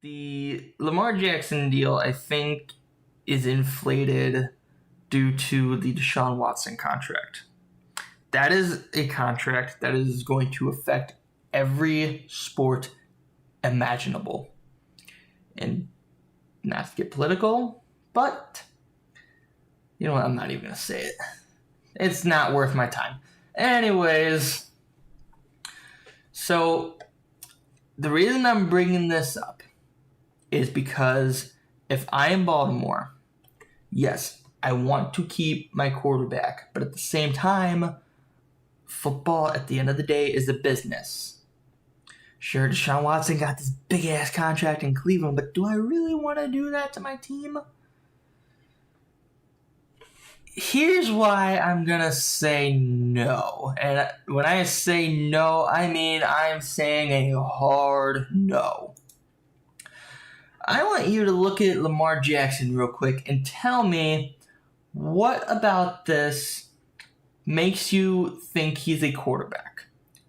The Lamar Jackson deal, I think, is inflated due to the Deshaun Watson contract. That is a contract that is going to affect every sport imaginable. And not to get political, but you know what? I'm not even going to say it. It's not worth my time. Anyways, so the reason I'm bringing this up is because if I am Baltimore, yes, I want to keep my quarterback, but at the same time, football at the end of the day is a business. Sure, Deshaun Watson got this big-ass contract in Cleveland, but do I really want to do that to my team? Here's why I'm going to say no. And when I say no, I mean I'm saying a hard no. I want you to look at Lamar Jackson real quick and tell me what about this makes you think he's a quarterback.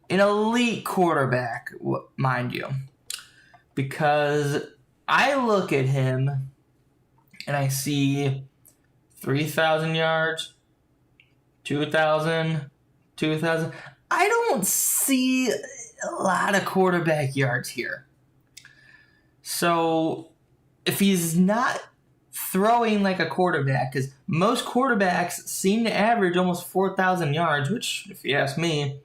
An elite quarterback, mind you. Because I look at him and I see 3,000 yards, 2,000. I don't see a lot of quarterback yards here. So if he's not throwing like a quarterback, because most quarterbacks seem to average almost 4,000 yards, which, if you ask me,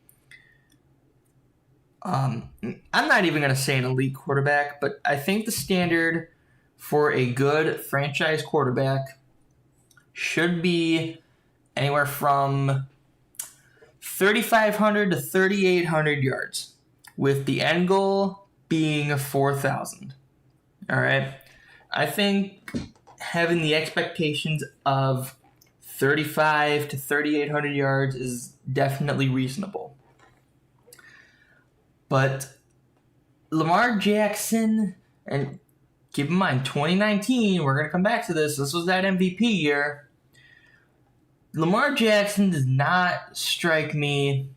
I'm not even going to say an elite quarterback, but I think the standard for a good franchise quarterback should be anywhere from 3,500 to 3,800 yards, with the end goal being 4,000. All right? I think having the expectations of 35 to 3,800 yards is definitely reasonable. But Lamar Jackson, and keep in mind, 2019, we're going to come back to this. This was that MVP year. Lamar Jackson does not strike me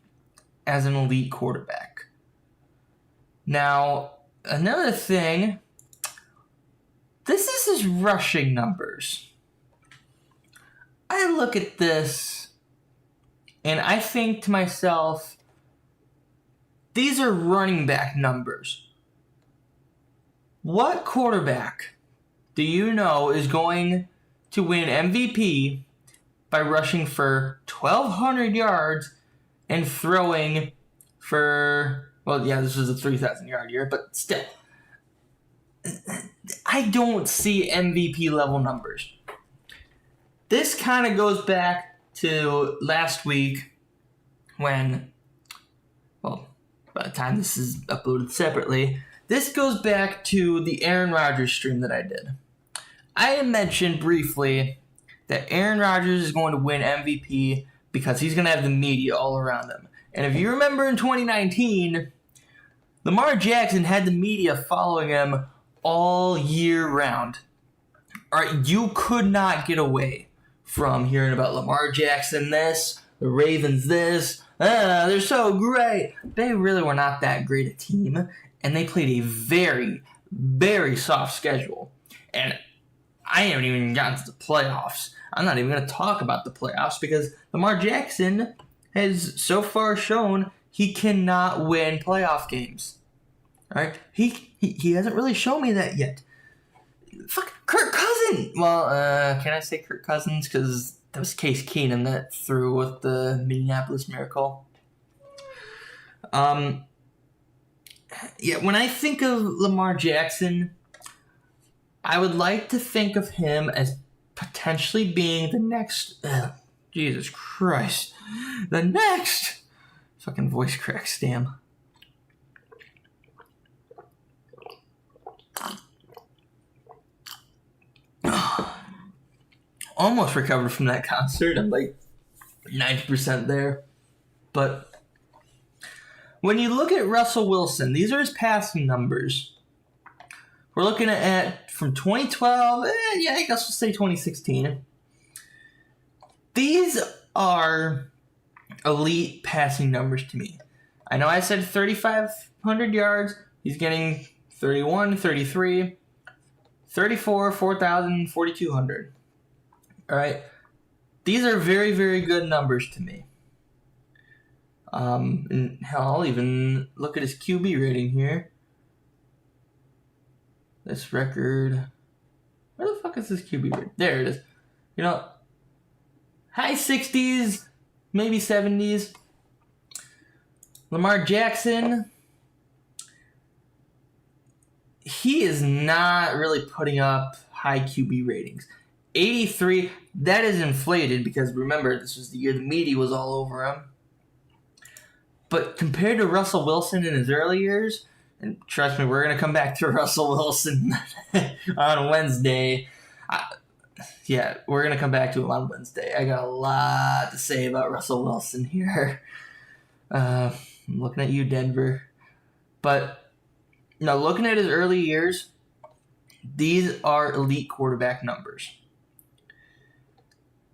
as an elite quarterback. Now, another thing, this is his rushing numbers. I look at this and I think to myself, these are running back numbers. What quarterback do you know is going to win MVP by rushing for 1,200 yards and throwing for, well, yeah, this was a 3,000-yard year, but still, I don't see MVP level numbers. This kind of goes back to last week when, well, by the time this is uploaded separately, this goes back to the Aaron Rodgers stream that I did. I mentioned briefly that Aaron Rodgers is going to win MVP because he's going to have the media all around him. And if you remember in 2019, Lamar Jackson had the media following him all year round. All right, you could not get away from hearing about Lamar Jackson this, the Ravens this. They're so great. They really were not that great a team, and they played a very, very soft schedule. And I haven't even gotten to the playoffs. I'm not even going to talk about the playoffs because Lamar Jackson has so far shown he cannot win playoff games. All right? He hasn't really shown me that yet. Fuck, Kirk Cousins! Well, can I say Kirk Cousins? Because that was Case Keenum that threw with the Minneapolis Miracle. Yeah, when I think of Lamar Jackson, I would like to think of him as potentially being the next, Jesus Christ, the next, fucking voice cracks, damn. Almost recovered from that concert. I'm like 90% there. But when you look at Russell Wilson, these are his passing numbers. We're looking at from 2012, I guess we'll say 2016. These are elite passing numbers to me. I know I said 3,500 yards. He's getting 31, 33, 34, 4,000, 4,200. All right. These are very, very good numbers to me. And hell, I'll even look at his QB rating here. This record. Where the fuck is this QB rating? There it is. You know, high 60s, maybe 70s. Lamar Jackson, he is not really putting up high QB ratings. 83, that is inflated because remember, this was the year the media was all over him. But compared to Russell Wilson in his early years, and trust me, we're going to come back to Russell Wilson on Wednesday. We're going to come back to him on Wednesday. I got a lot to say about Russell Wilson here. I'm looking at you, Denver. But, looking at his early years, these are elite quarterback numbers.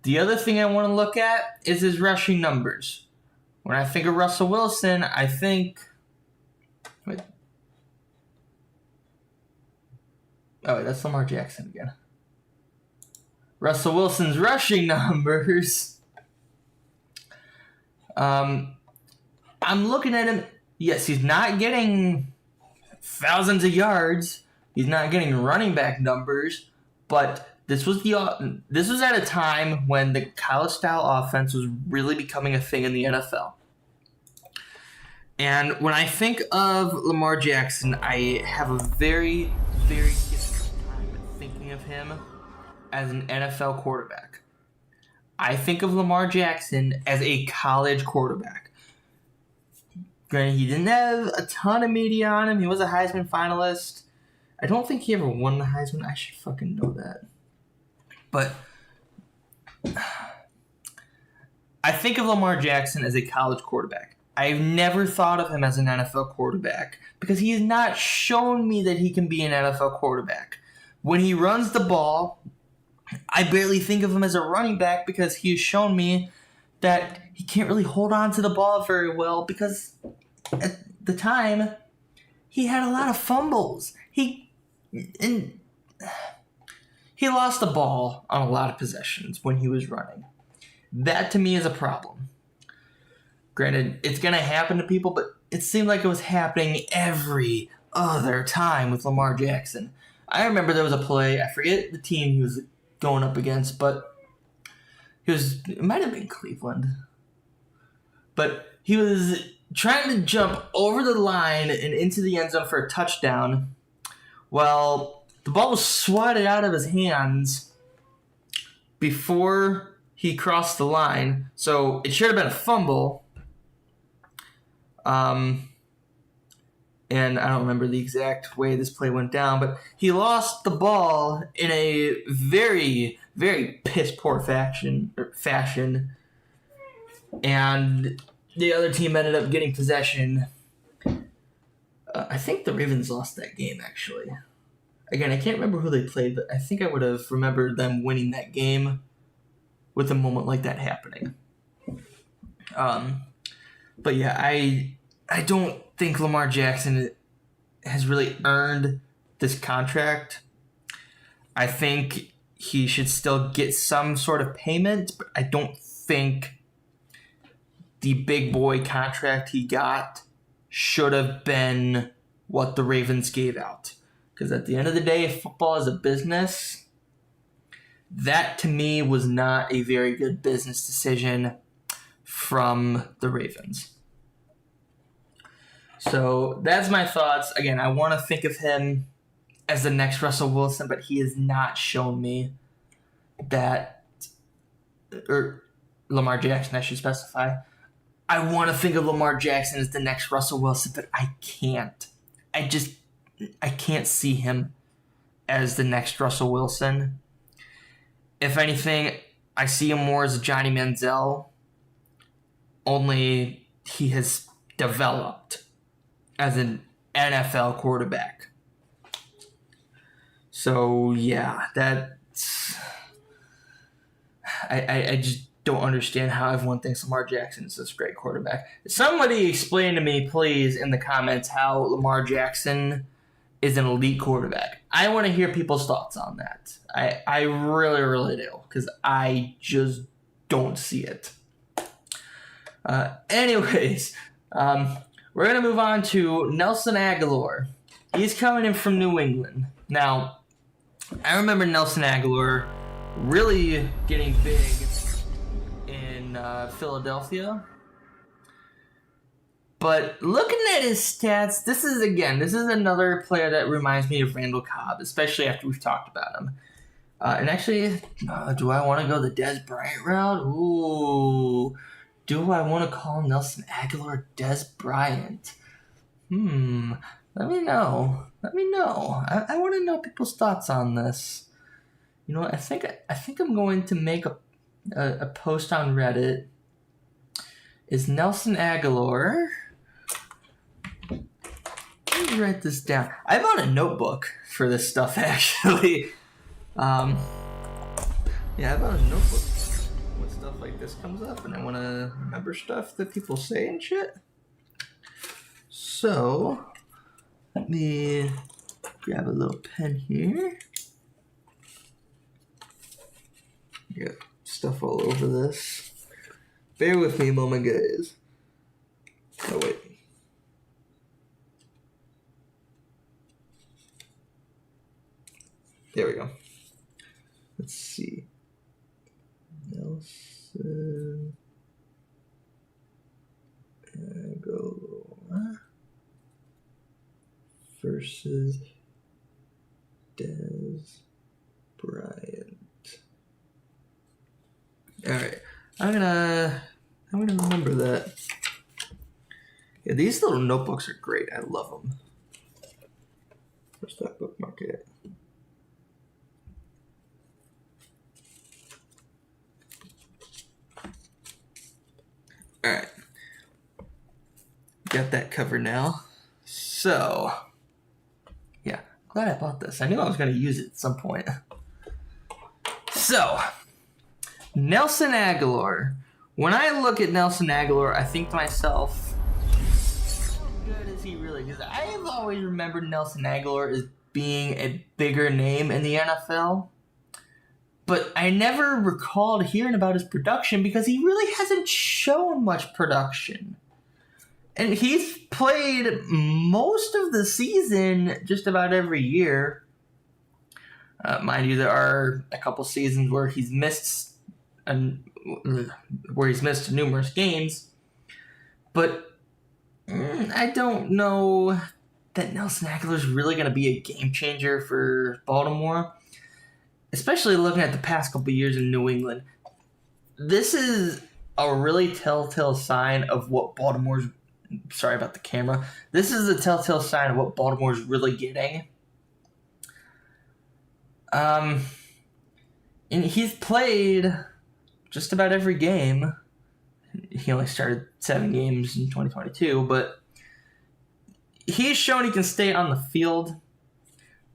The other thing I want to look at is his rushing numbers. When I think of Russell Wilson, I think... Wait. Oh, wait, that's Lamar Jackson again. Russell Wilson's rushing numbers. I'm looking at him. Yes, he's not getting thousands of yards. He's not getting running back numbers. But this was at a time when the college style offense was really becoming a thing in the NFL. And when I think of Lamar Jackson, I have a very, very difficult time thinking of him as an NFL quarterback. I think of Lamar Jackson as a college quarterback. Granted, he didn't have a ton of media on him. He was a Heisman finalist. I don't think he ever won the Heisman. I should fucking know that. But I think of Lamar Jackson as a college quarterback. I've never thought of him as an NFL quarterback because he has not shown me that he can be an NFL quarterback. When he runs the ball, I barely think of him as a running back because he has shown me that he can't really hold on to the ball very well because at the time he had a lot of fumbles. He lost the ball on a lot of possessions when he was running. That to me is a problem. Granted, it's going to happen to people, but it seemed like it was happening every other time with Lamar Jackson. I remember there was a play, I forget the team he was going up against, but it might have been Cleveland. But he was trying to jump over the line and into the end zone for a touchdown. Well, the ball was swatted out of his hands before he crossed the line, so it should have been a fumble. And I don't remember the exact way this play went down, but he lost the ball in a very, very piss-poor fashion, and the other team ended up getting possession. I think the Ravens lost that game, actually. Again, I can't remember who they played, but I think I would have remembered them winning that game with a moment like that happening. But yeah, I don't think Lamar Jackson has really earned this contract. I think he should still get some sort of payment, but I don't think the big boy contract he got should have been what the Ravens gave out. Because at the end of the day, football is a business. That, to me, was not a very good business decision from the Ravens. So that's my thoughts. Again, I want to think of him as the next Russell Wilson, but he has not shown me that, or Lamar Jackson, I should specify. I want to think of Lamar Jackson as the next Russell Wilson, but I can't. I can't see him as the next Russell Wilson. If anything, I see him more as a Johnny Manziel, only he has developed as an NFL quarterback. So, yeah, that's... I just don't understand how everyone thinks Lamar Jackson is this great quarterback. Somebody explain to me, please, in the comments how Lamar Jackson is an elite quarterback. I want to hear people's thoughts on that. I really, really do, because I just don't see it. Anyways, we're going to move on to Nelson Agholor. He's coming in from New England. Now, I remember Nelson Agholor really getting big in Philadelphia. But looking at his stats, this is another player that reminds me of Randall Cobb, especially after we've talked about him. And actually, do I want to go the Dez Bryant route? Ooh. Do I want to call Nelson Agholor Dez Bryant? Let me know. I want to know people's thoughts on this. You know what? I think I'm going to make a post on Reddit. Is Nelson Agholor... Let me write this down. I bought a notebook for this stuff, actually. I bought a notebook when stuff like this comes up, and I want to remember stuff that people say and shit. So, let me grab a little pen here. Got stuff all over this. Bear with me a moment, guys. Oh, wait. There we go. Let's see. Nelson Agholor versus Dez Bryant. All right, I'm gonna remember that. Yeah, these little notebooks are great. I love them. Where's that bookmark at? All right, got that covered now. So, yeah, glad I bought this. I knew I was going to use it at some point. So, Nelson Agholor. When I look at Nelson Agholor, I think to myself, how good is he really? Because I have always remembered Nelson Agholor as being a bigger name in the NFL. But I never recalled hearing about his production because he really hasn't shown much production. And he's played most of the season just about every year. Mind you, there are a couple seasons where he's missed numerous games. But I don't know that Nelson Agholor is really going to be a game changer for Baltimore. Especially looking at the past couple of years in New England. This is a really telltale sign of what Baltimore's... Sorry about the camera. This is a telltale sign of what Baltimore's really getting. And he's played just about every game. He only started 7 games in 2022, but he's shown he can stay on the field.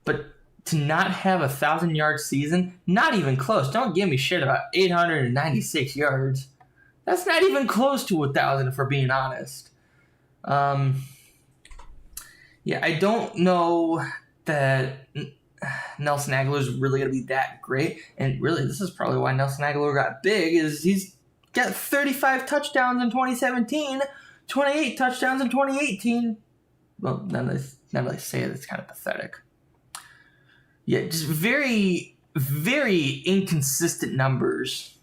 But to not have a 1,000-yard season, not even close. Don't give me shit about 896 yards. That's not even close to 1,000 if we're being honest. I don't know that Nelson Agholor is really going to be that great. And really, this is probably why Nelson Agholor got big, is he's got 35 touchdowns in 2017, 28 touchdowns in 2018. Well, now that I say it, it's kind of pathetic. Yeah, just very, very inconsistent numbers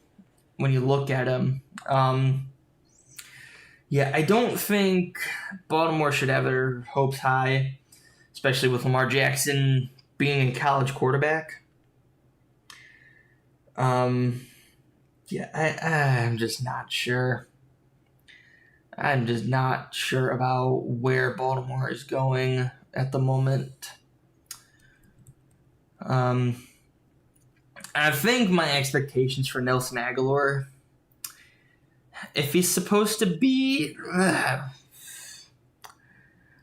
when you look at him. I don't think Baltimore should have their hopes high, especially with Lamar Jackson being a college quarterback. I'm just not sure. I'm just not sure about where Baltimore is going at the moment. I think my expectations for Nelson Agholor, if he's supposed to be... I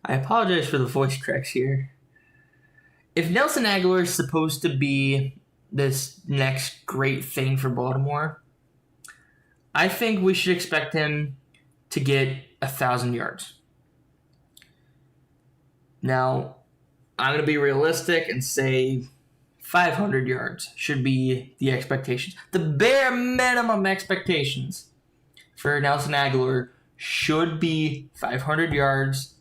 apologize for the voice cracks here. If Nelson Agholor is supposed to be this next great thing for Baltimore, I think we should expect him to get 1,000 yards. Now, I'm going to be realistic and say 500 yards should be the expectations. The bare minimum expectations for Nelson Aguilar should be 500 yards.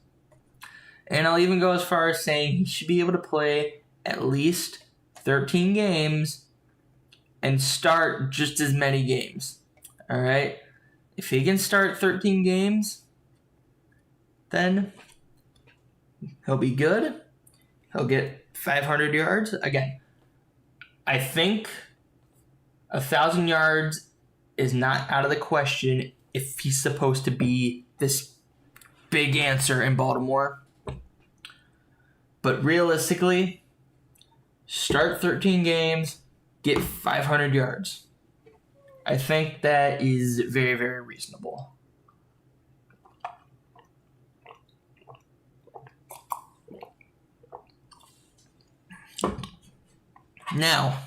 And I'll even go as far as saying he should be able to play at least 13 games and start just as many games. All right? If he can start 13 games, then he'll be good. He'll get 500 yards. Again, I think 1,000 yards is not out of the question if he's supposed to be this big answer in Baltimore. But realistically, start 13 games, get 500 yards. I think that is very, very reasonable. Now,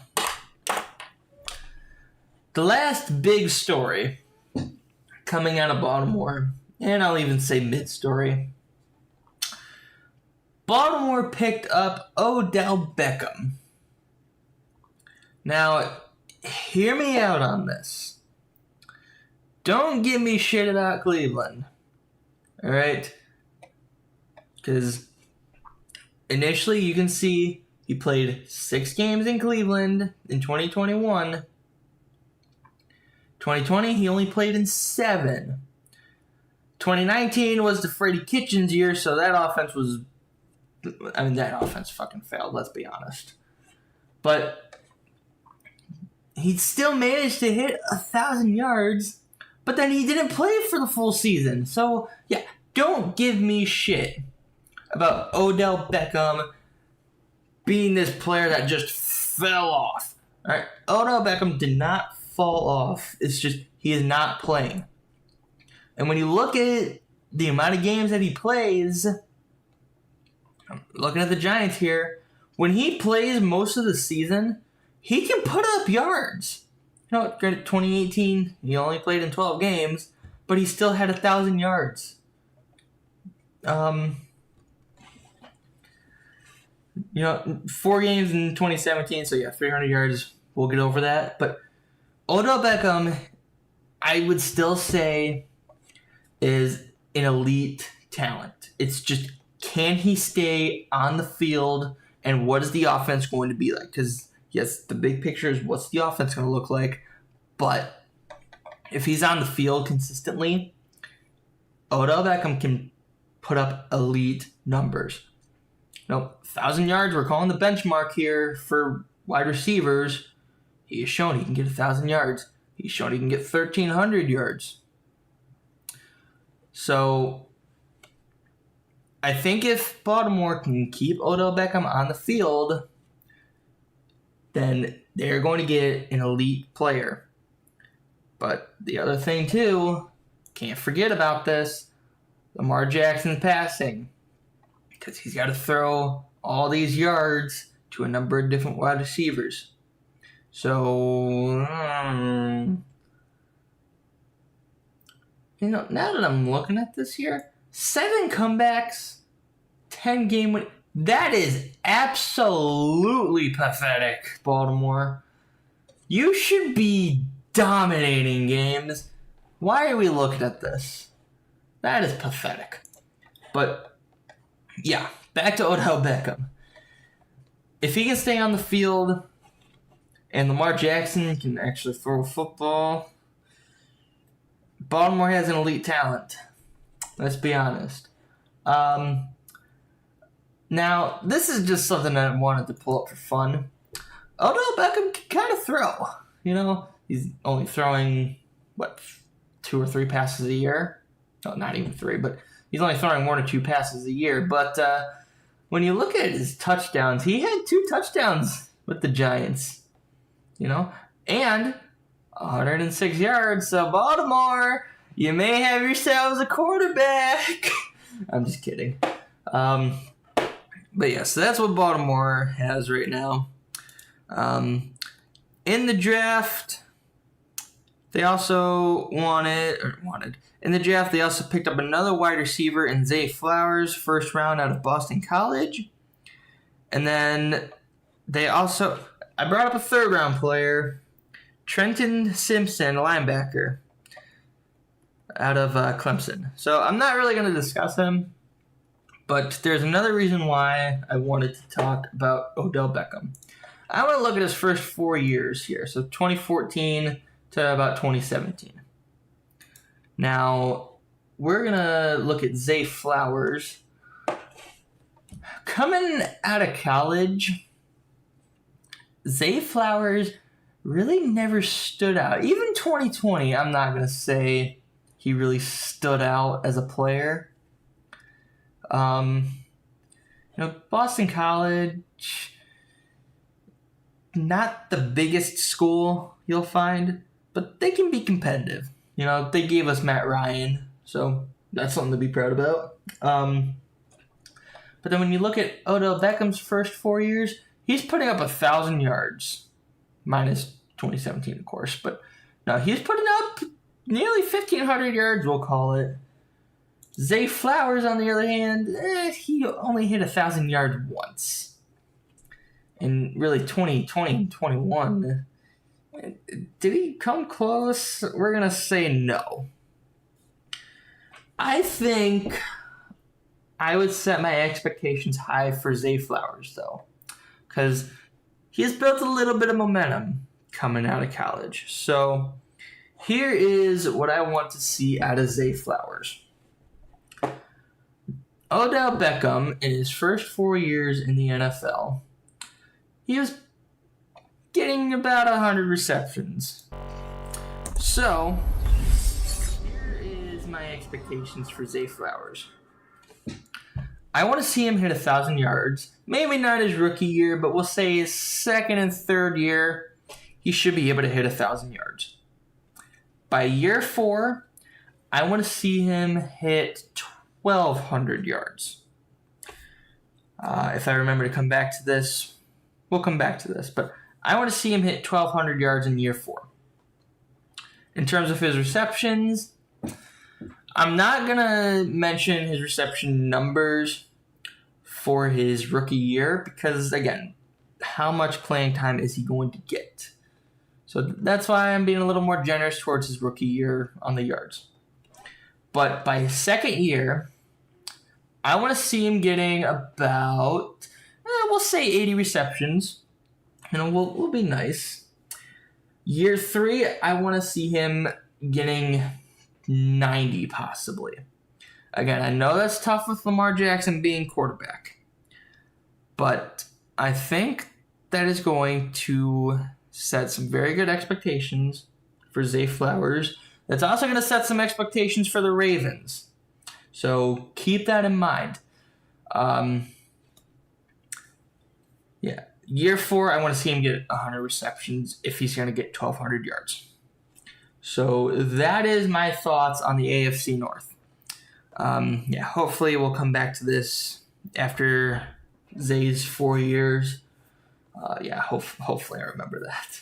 the last big story coming out of Baltimore, and I'll even say mid-story, Baltimore picked up Odell Beckham. Now, hear me out on this. Don't give me shit about Cleveland. Alright? Because initially you can see he played 6 games in Cleveland in 2021. 2020, he only played in 7. 2019 was the Freddie Kitchens year, so that offense fucking failed, let's be honest. But he still managed to hit 1,000 yards, but then he didn't play for the full season. So, yeah, don't give me shit about Odell Beckham being this player that just fell off. All right, Odell Beckham did not fall off. It's just he is not playing. And when you look at the amount of games that he plays, I'm looking at the Giants here, when he plays most of the season, he can put up yards. You know, 2018, he only played in 12 games, but he still had 1,000 yards. 4 games in 2017, so yeah, 300 yards. We'll get over that. But Odell Beckham, I would still say, is an elite talent. It's just, can he stay on the field, and what is the offense going to be like? Because, yes, the big picture is what's the offense going to look like, but if he's on the field consistently, Odell Beckham can put up elite numbers. 1,000 yards, we're calling the benchmark here for wide receivers. He has shown he can get 1,000 yards. He's shown he can get 1,300 yards. So, I think if Baltimore can keep Odell Beckham on the field, then they're going to get an elite player. But the other thing, too, can't forget about this, Lamar Jackson's passing. Because he's got to throw all these yards to a number of different wide receivers. So, now that I'm looking at this here, 7 comebacks, 10 game win. That is absolutely pathetic, Baltimore. You should be dominating games. Why are we looking at this? That is pathetic. But, yeah, back to Odell Beckham. If he can stay on the field and Lamar Jackson can actually throw a football, Baltimore has an elite talent. Let's be honest. Now, this is just something I wanted to pull up for fun. Odell Beckham can kind of throw. He's only throwing, 2 or 3 passes a year? No, not even 3, but he's only throwing 1 or 2 passes a year. But when you look at his touchdowns, he had 2 touchdowns with the Giants. And 106 yards. So, Baltimore, you may have yourselves a quarterback. I'm just kidding. But yeah, so that's what Baltimore has right now. In the draft, they also in the draft, they also picked up another wide receiver in Zay Flowers, first round out of Boston College. And then I brought up a third-round player, Trenton Simpson, linebacker, out of Clemson. So I'm not really going to discuss him, but there's another reason why I wanted to talk about Odell Beckham. I want to look at his first 4 years here, so 2014 to about 2017. Now, we're going to look at Zay Flowers. Coming out of college, Zay Flowers really never stood out. Even 2020, I'm not going to say he really stood out as a player. Boston College, not the biggest school you'll find, but they can be competitive. They gave us Matt Ryan, so that's something to be proud about. But then when you look at Odell Beckham's first 4 years, he's putting up 1,000 yards, minus 2017, of course. But no, he's putting up nearly 1,500 yards, we'll call it. Zay Flowers, on the other hand, he only hit 1,000 yards once. And really, 2020 and 21, did he come close? We're going to say no. I think I would set my expectations high for Zay Flowers, though, because he has built a little bit of momentum coming out of college. So here is what I want to see out of Zay Flowers. Odell Beckham, in his first 4 years in the NFL, he was getting about 100 receptions. So here is my expectations for Zay Flowers. I want to see him hit 1,000 yards. Maybe not his rookie year, but we'll say his second and third year, he should be able to hit 1,000 yards. By year 4, I want to see him hit 1,200 yards. If I remember to come back to this, we'll come back to this. But I want to see him hit 1,200 yards in year 4. In terms of his receptions, I'm not going to mention his reception numbers for his rookie year because, again, how much playing time is he going to get? So that's why I'm being a little more generous towards his rookie year on the yards. But by his second year, I want to see him getting about, we'll say 80 receptions. We'll be nice. Year 3, I want to see him getting 90 possibly. Again, I know that's tough with Lamar Jackson being quarterback, but I think that is going to set some very good expectations for Zay Flowers. That's also going to set some expectations for the Ravens. So keep that in mind. Year 4, I want to see him get 100 receptions if he's going to get 1,200 yards. So that is my thoughts on the AFC North. Hopefully we'll come back to this after Zay's 4 years. Hopefully I remember that.